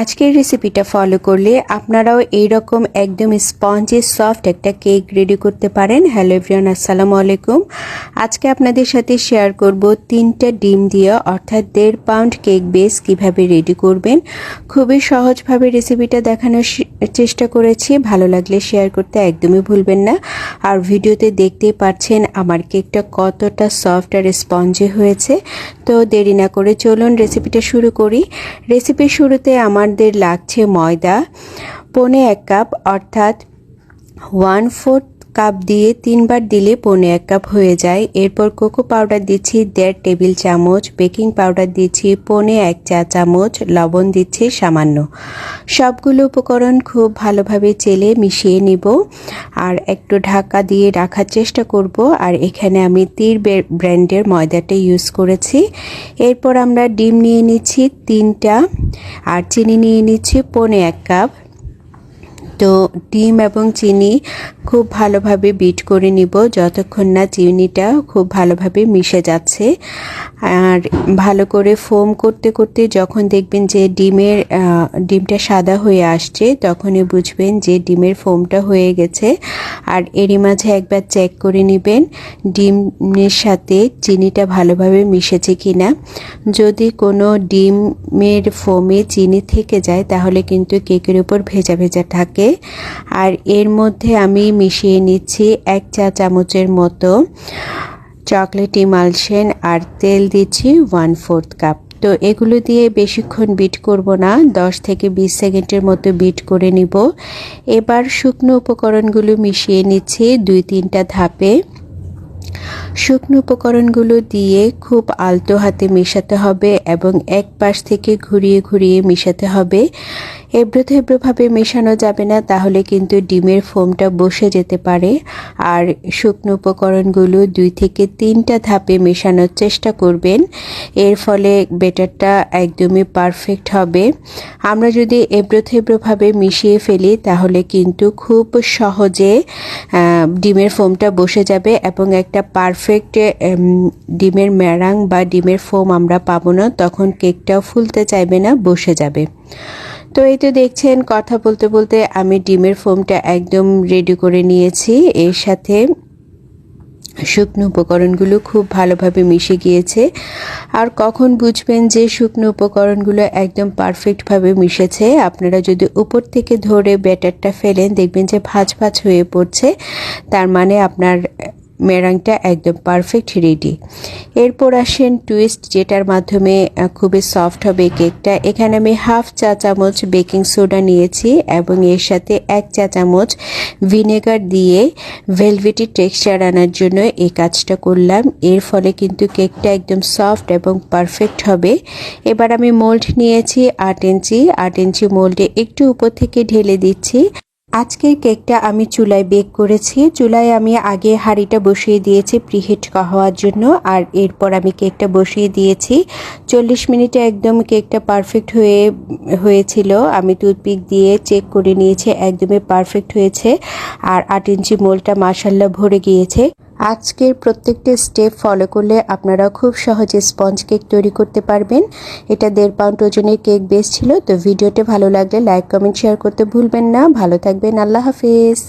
আজকের রেসিপিটা ফলো করলে আপনারাও এইরকম একদম স্পঞ্জি সফট একটা কেক রেডি করতে পারেন। হ্যালো এভরিওয়ান, আসসালামু আলাইকুম। আজকে আপনাদের সাথে শেয়ার করব 3টা ডিম দিয়ে অর্থাৎ 1.5 পাউন্ড কেক বেস কিভাবে রেডি করবেন। খুবই সহজভাবে রেসিপিটা দেখানোর চেষ্টা করেছি। ভালো লাগলে শেয়ার করতে একদমই ভুলবেন না। আর ভিডিওতে দেখতেই পাচ্ছেন আমার কেকটা কতটা সফট আর স্পঞ্জি হয়েছে। তো দেরি না করে চলুন রেসিপিটা শুরু করি। রেসিপির শুরুতে আমাদের লাগছে ময়দা 1.25 কাপ, অর্থাৎ 1/4 কাপ দিয়ে 3 বার দিলে 1.25 কাপ হয়ে যায়। এরপর কোকো পাউডার দিচ্ছি 1.5 টেবিল চামচ, বেকিং পাউডার দিচ্ছি 1 চা চামচ, লবণ দিচ্ছি সামান্য। সবগুলো উপকরণ খুব ভালোভাবে চেলে মিশিয়ে নিব আর একটু ঢাকা দিয়ে রাখার চেষ্টা করব। আর এখানে আমি তীর ব্র্যান্ডের ময়দাটা ইউজ করেছি। এরপর আমরা ডিম নিয়ে নিচ্ছি 3টা আর চিনি নিয়ে নিচ্ছি 1.25 কাপ। তো ডিম এবং চিনি খুব ভালোভাবে বিট করে নিব যতক্ষণ না চিনিটা খুব ভালোভাবে মিশে যাচ্ছে। আর ভালো করে ফোম করতে করতে যখন দেখবেন যে ডিমটা সাদা হয়ে আসছে, তখনই বুঝবেন যে ডিমের ফোমটা হয়ে গেছে। আর এরই মাঝে একবার চেক করে নেবেন ডিমের সাথে চিনিটা ভালোভাবে মিশেছে কিনা। যদি কোনো ডিমের ফোমে চিনি থেকে যায় তাহলে কিন্তু কেকের উপর ভেজা ভেজা থাকে। আর এর মধ্যে আমি মিশিয়ে নিচ্ছি 1 চা চামচের মতো চকলেট ইমালশন আর তেল দিচ্ছি 1/4 কাপ। তো এগুলো দিয়ে বেশিক্ষণ বিট করব না, 10 থেকে 20 সেকেন্ডের মতো বিট করে নিব। এবার শুকনো উপকরণগুলো মিশিয়ে নিচ্ছি 2-3টা ধাপে। শুকনো উপকরণগুলো দিয়ে খুব আলতো হাতে মেশাতে হবে এবং এক পাশ থেকে ঘুরিয়ে ঘুরিয়ে মেশাতে হবে। এবড়োথেবড়োভাবে মেশানো যাবে না, তাহলে কিন্তু ডিমের ফোমটা বসে যেতে পারে। আর শুকনো উপকরণগুলো 2 থেকে 3টা ধাপে মেশানোর চেষ্টা করবেন, এর ফলে ব্যাটারটা একদমই পারফেক্ট হবে। আমরা যদি এবড়োথেবড়োভাবে মিশিয়ে ফেলি তাহলে কিন্তু খুব সহজে ডিমের ফোমটা বসে যাবে এবং একটা পারফেক্ট ডিমের ম্যারাং বা ডিমের ফোম আমরা পাবো না, তখন কেকটাও ফুলতে চাইবে না, বসে যাবে। তো এই তো দেখছেন কথা বলতে বলতে আমি ডিমের ফোমটা একদম রেডি করে নিয়েছি। এর সাথে শুকনো উপকরণগুলো খুব ভালোভাবে মিশে গিয়েছে। আর কখন বুঝবেন যে শুকনো উপকরণগুলো একদম পারফেক্টভাবে মিশেছে, আপনারা যদি উপর থেকে ধরে ব্যাটারটা ফেলেন দেখবেন যে ভাঁজ ভাঁজ হয়ে পড়ছে, তার মানে আপনার মেরাংটা একদম পারফেক্ট রেডি। এরপর আসেন টুইস্ট, যেটার মাধ্যমে খুবই সফট হবে কেকটা। এখানে আমি 1/2 চা চামচ বেকিং সোডা নিয়েছি এবং এর সাথে 1 চা চামচ ভিনেগার দিয়ে ভেলভেটি টেক্সচার আনার জন্য এই কাজটা করলাম। এর ফলে কিন্তু কেকটা একদম সফট এবং পারফেক্ট হবে। এবার আমি মোল্ড নিয়েছি 8 ইঞ্চি মোল্ডে একটু উপর থেকে ঢেলে দিচ্ছি। আজকের কেকটা আমি চুলায় বেক করেছি। চুলায় আমি আগে হাঁড়িটা বসিয়ে দিয়েছি প্রিহিট হওয়ার জন্য, আর এরপর আমি কেকটা বসিয়ে দিয়েছি। 40 মিনিটে একদম কেকটা পারফেক্ট হয়েছিল। আমি টুথপিক দিয়ে চেক করে নিয়েছি, একদমই পারফেক্ট হয়েছে। আর 8 ইঞ্চি মোল্ডটা মাশাআল্লাহ ভরে গিয়েছে। আজকের প্রত্যেকটা স্টেপ ফলো করলে আপনারা খুব সহজে স্পঞ্জ কেক তৈরি করতে পারবেন। এটা 1.5 পাউন্ড ওজনের কেক বেস ছিল। তো ভিডিওটি ভালো লাগলে লাইক, কমেন্ট, শেয়ার করতে ভুলবেন না। ভালো থাকবেন, আল্লাহ হাফেজ।